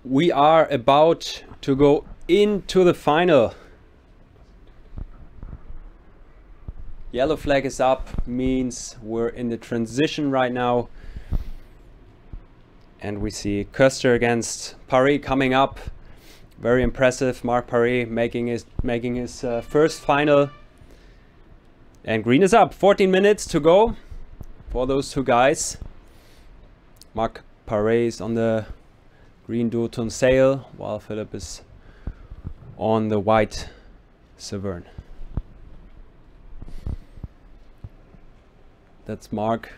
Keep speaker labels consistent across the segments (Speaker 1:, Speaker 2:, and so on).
Speaker 1: We are about to go into the final. Yellow flag is up, means we're in the transition right now. And we see Köster against Paré coming up. Very impressive. Marc Paré making his first final. And green is up. 14 minutes to go for those two guys. Marc Paré is on the green duotone sail, while Philipp is on the white Severn. That's Marc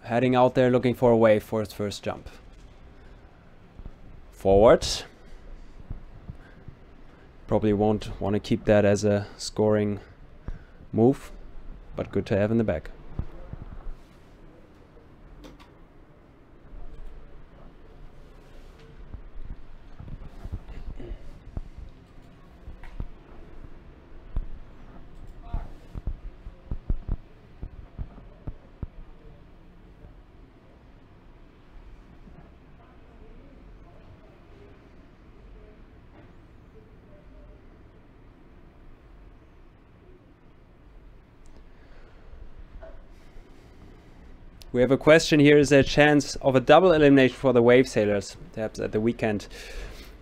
Speaker 1: heading out there looking for a wave for his first jump. Forward. Probably won't want to keep that as a scoring move, but good to have in the bag. We have a question here. Is there a chance of a double elimination for the wave sailors, perhaps at the weekend?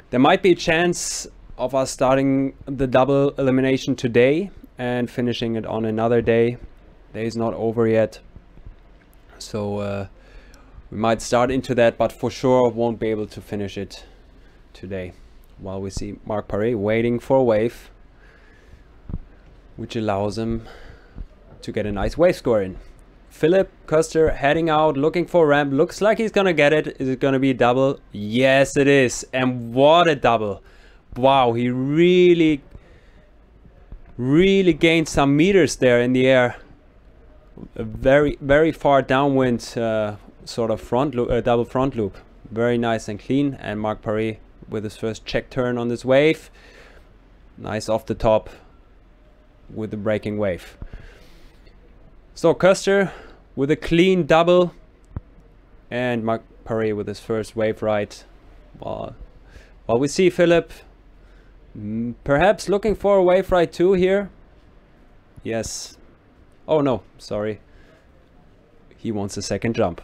Speaker 1: There might be a chance of us starting the double elimination today and finishing it on another day. Day is not over yet. So we might start into that, but for sure won't be able to finish it today. While we see Marc Paré waiting for a wave, which allows him to get a nice wave score in. Philipp Köster heading out, looking for a ramp. Looks like he's gonna get it. Is it gonna be a double? Yes, it is. And what a double. Wow, he really gained some meters there in the air. A very far downwind sort of front loop, double front loop. Very nice and clean. And Marc Paré with his first check turn on this wave. Nice off the top with the breaking wave. So Köster with a clean double and Marc Paré with his first wave right. While we see Philipp perhaps looking for a wave right too here. Yes. Oh no, sorry. He wants a second jump.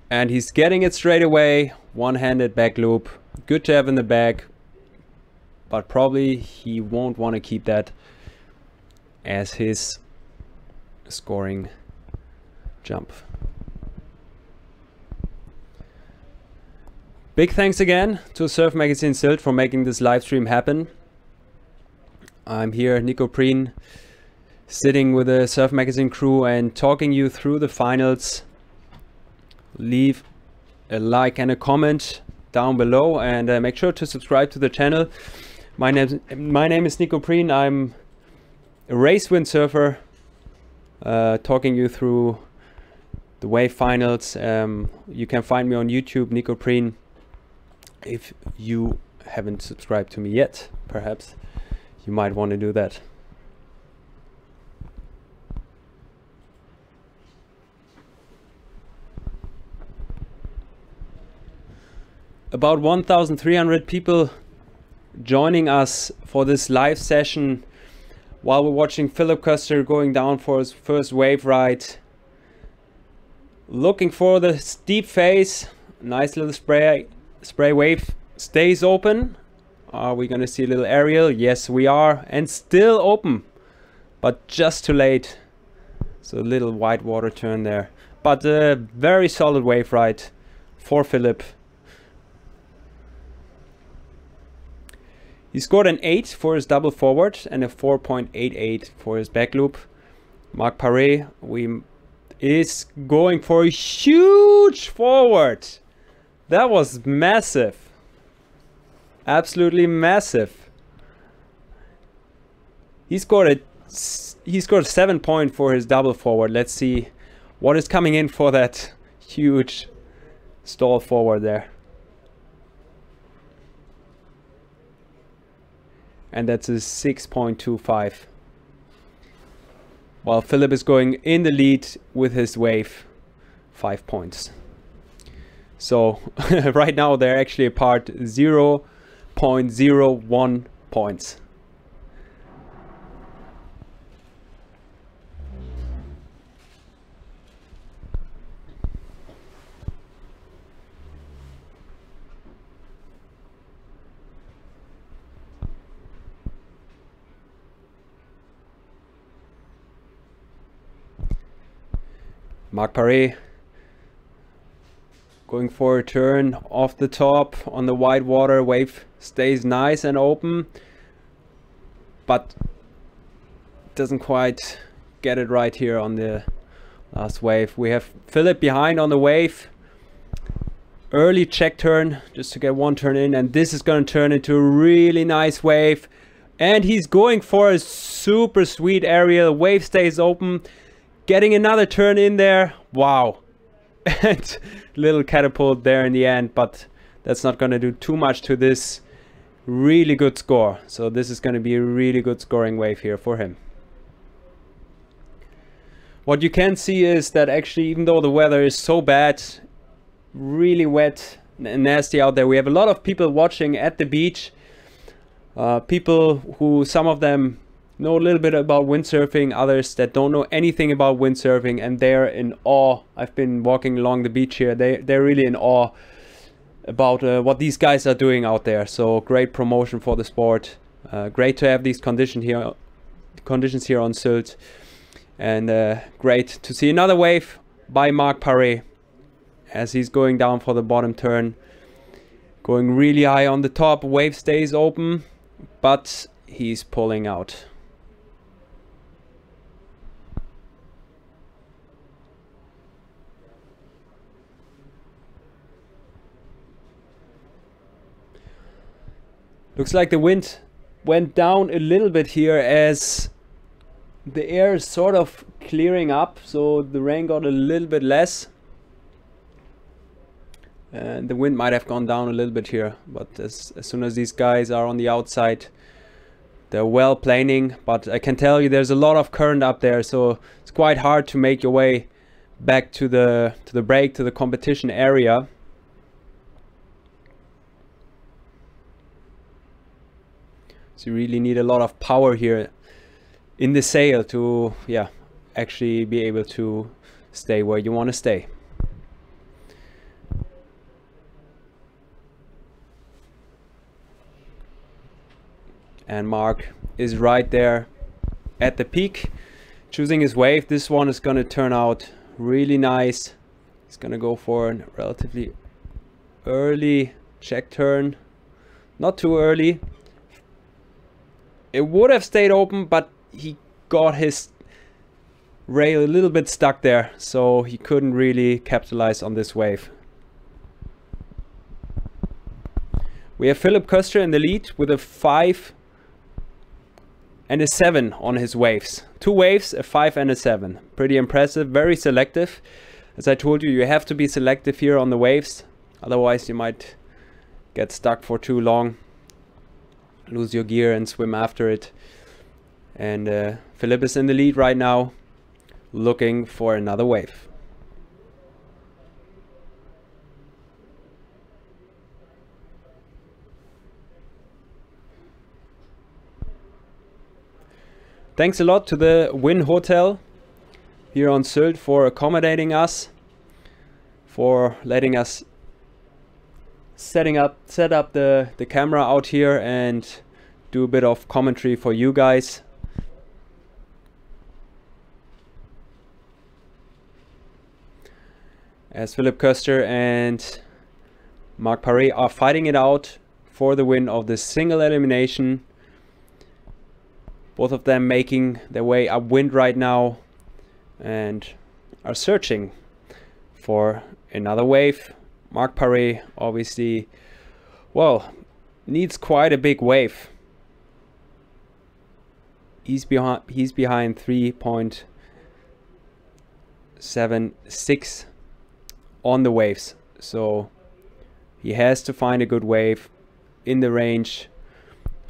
Speaker 1: And he's getting it straight away. One-handed back loop. Good to have in the bag. But probably he won't want to keep that as his scoring jump. Big thanks again to Surfmagazin Sylt for making this live stream happen. I'm here, Nico Preen, sitting with the Surfmagazin crew and talking you through the finals. Leave a like and a comment down below, and make sure to subscribe to the channel. My name is Nico Preen. I'm a race windsurfer, talking you through the wave finals. You can find me on YouTube, Nico Preen. If you haven't subscribed to me yet, perhaps you might want to do that. About 1,300 people joining us for this live session while we're watching Philipp Köster going down for his first wave ride. Looking for the steep face. Nice little spray wave. Stays open. Are we gonna see a little aerial? Yes, we are. And still open, but just too late. So a little white water turn there. But a very solid wave ride for Philipp. He scored an 8 for his double forward and a 4.88 for his back loop. Marc Paré is going for a huge forward. That was massive. Absolutely massive. He scored 7 points for his double forward. Let's see what is coming in for that huge stall forward there. And that's a 6.25. While Philipp is going in the lead with his wave, 5 points. So right now they're actually apart 0.01 points. Marc Paré going for a turn off the top on the wide water. Wave stays nice and open, but doesn't quite get it right here on the last wave. We have Philipp behind on the wave. Early check turn just to get one turn in, and this is going to turn into a really nice wave. And he's going for a super sweet aerial. Wave stays open. Getting another turn in there. Wow. And little catapult there in the end, but that's not going to do too much to this really good score. So this is going to be a really good scoring wave here for him. What you can see is that actually, even though the weather is so bad, really wet and nasty out there, we have a lot of people watching at the beach. People who, some of them know a little bit about windsurfing, others that don't know anything about windsurfing, and they're in awe. I've been walking along the beach here. They're really in awe about what these guys are doing out there. So great promotion for the sport. Great to have these conditions here on Sylt, and great to see another wave by Marc Paré as he's going down for the bottom turn, going really high on the top. Wave stays open, but he's pulling out. Looks like the wind went down a little bit here as the air is sort of clearing up, so the rain got a little bit less. And the wind might have gone down a little bit here, but as soon as these guys are on the outside, they're well planing. But I can tell you there's a lot of current up there, so it's quite hard to make your way back to the break, to the competition area. So you really need a lot of power here in the sail to, yeah, actually be able to stay where you want to stay. And Marc is right there at the peak, choosing his wave. This one is going to turn out really nice. He's going to go for a relatively early check turn. Not too early. It would have stayed open, but he got his rail a little bit stuck there, so he couldn't really capitalize on this wave. We have Philipp Köster in the lead with a 5 and a 7 on his waves. 2 waves, a 5 and a 7. Pretty impressive, very selective. As I told you, you have to be selective here on the waves, otherwise you might get stuck for too long, lose your gear and swim after it. And Philipp is in the lead right now, looking for another wave. Thanks a lot to the Win Hotel here on Sylt for accommodating us, for letting us set up the camera out here and do a bit of commentary for you guys. As Philipp Köster and Marc Paré are fighting it out for the win of the single elimination. Both of them making their way upwind right now and are searching for another wave. Marc Paré obviously, well, needs quite a big wave. He's behind 3.76 on the waves, so he has to find a good wave in the range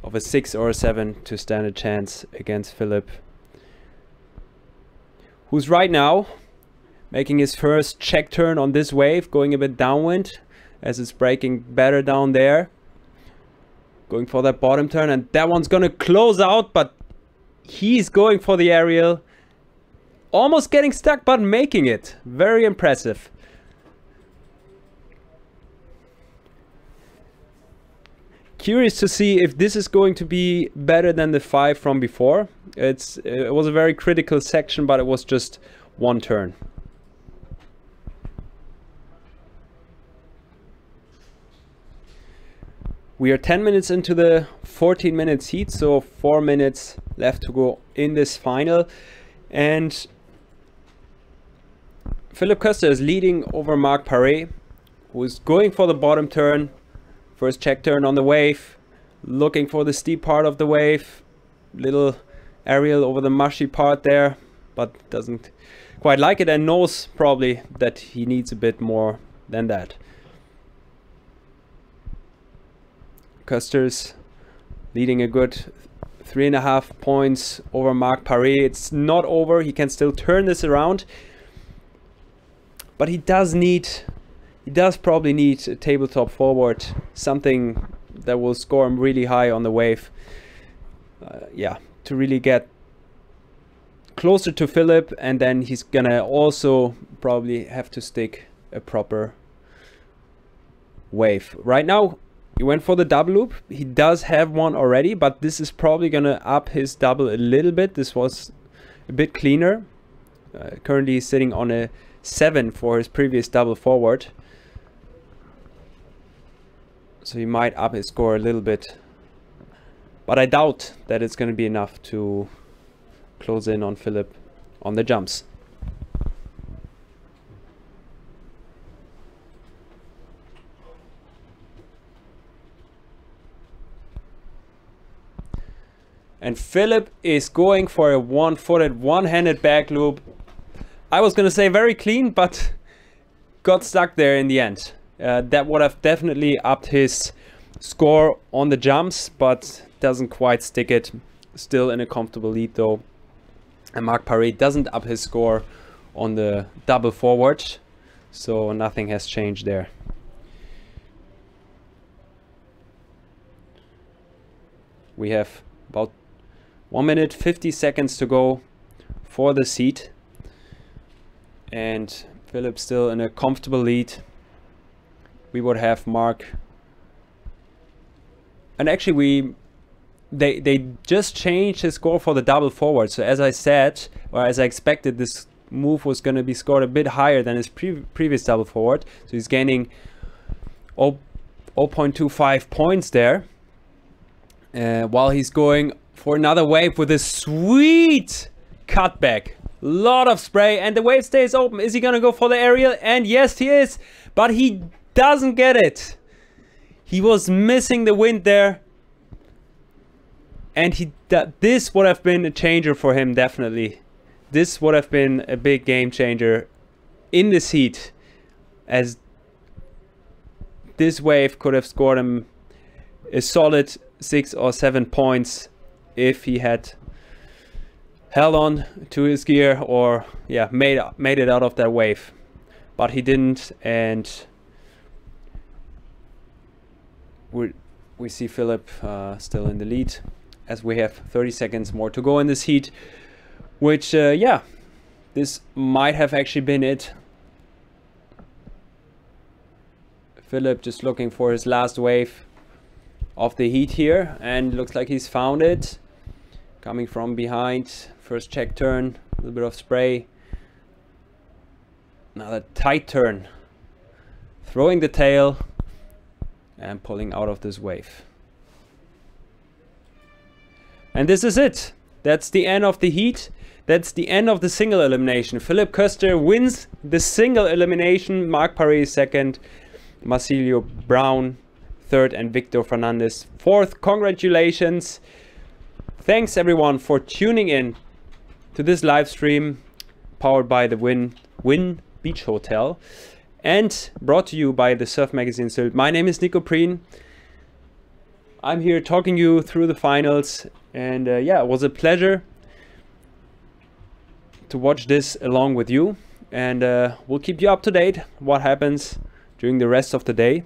Speaker 1: of a 6 or a 7 to stand a chance against Philipp, who's right now making his first check turn on this wave, going a bit downwind as it's breaking better down there. Going for that bottom turn, and that one's gonna close out, but he's going for the aerial. Almost getting stuck, but making it. Very impressive. Curious to see if this is going to be better than the 5 from before. It was a very critical section, but it was just one turn. We are 10 minutes into the 14 minutes heat, so 4 minutes left to go in this final. And Philipp Köster is leading over Marc Paré, who is going for the bottom turn. First check turn on the wave, looking for the steep part of the wave. Little aerial over the mushy part there, but doesn't quite like it and knows probably that he needs a bit more than that. Köster's leading a good 3.5 points over Marc Paré. It's not over, he can still turn this around, but he does probably need a tabletop forward, something that will score him really high on the wave. Yeah, to really get closer to Philipp, and then he's gonna also probably have to stick a proper wave. Right now, he went for the double loop. He does have one already, but this is probably gonna up his double a little bit. This was a bit cleaner. Currently he's sitting on a 7 for his previous double forward. So he might up his score a little bit. But I doubt that it's gonna be enough to close in on Philipp on the jumps. And Philipp is going for a one-footed, one-handed back loop. I was gonna say very clean, but got stuck there in the end. That would have definitely upped his score on the jumps, but doesn't quite stick it. Still in a comfortable lead though. And Marc Paré doesn't up his score on the double forward, so nothing has changed there. We have about 1 minute 50 seconds to go for the seat, and Philipp still in a comfortable lead. We would have Marc, and actually they just changed his score for the double forward. So as I said, or as I expected, this move was going to be scored a bit higher than his previous double forward. So he's gaining 0.25 points there, while he's going for another wave with a sweet cutback. Lot of spray, and the wave stays open. Is he gonna go for the aerial? And yes, he is, but he doesn't get it. He was missing the wind there, and this would have been a changer for him, definitely. This would have been a big game changer in this heat, as this wave could have scored him a solid 6 or 7 points if he had held on to his gear, or yeah, made it out of that wave. But he didn't, and we see Philipp still in the lead, as we have 30 seconds more to go in this heat, which yeah, this might have actually been it. Philipp just looking for his last wave of the heat here, and looks like he's found it. Coming from behind, first check turn, a little bit of spray. Another tight turn, throwing the tail and pulling out of this wave. And this is it. That's the end of the heat. That's the end of the single elimination. Philipp Köster wins the single elimination. Marc Paré second, Marcilio Browne third, and Victor Fernandez fourth. Congratulations. Thanks everyone for tuning in to this live stream, powered by the Win Beach Hotel and brought to you by the Surfmagazin Sylt. My name is Nico Prien. I'm here talking you through the finals, and yeah, it was a pleasure to watch this along with you. and we'll keep you up to date what happens during the rest of the day.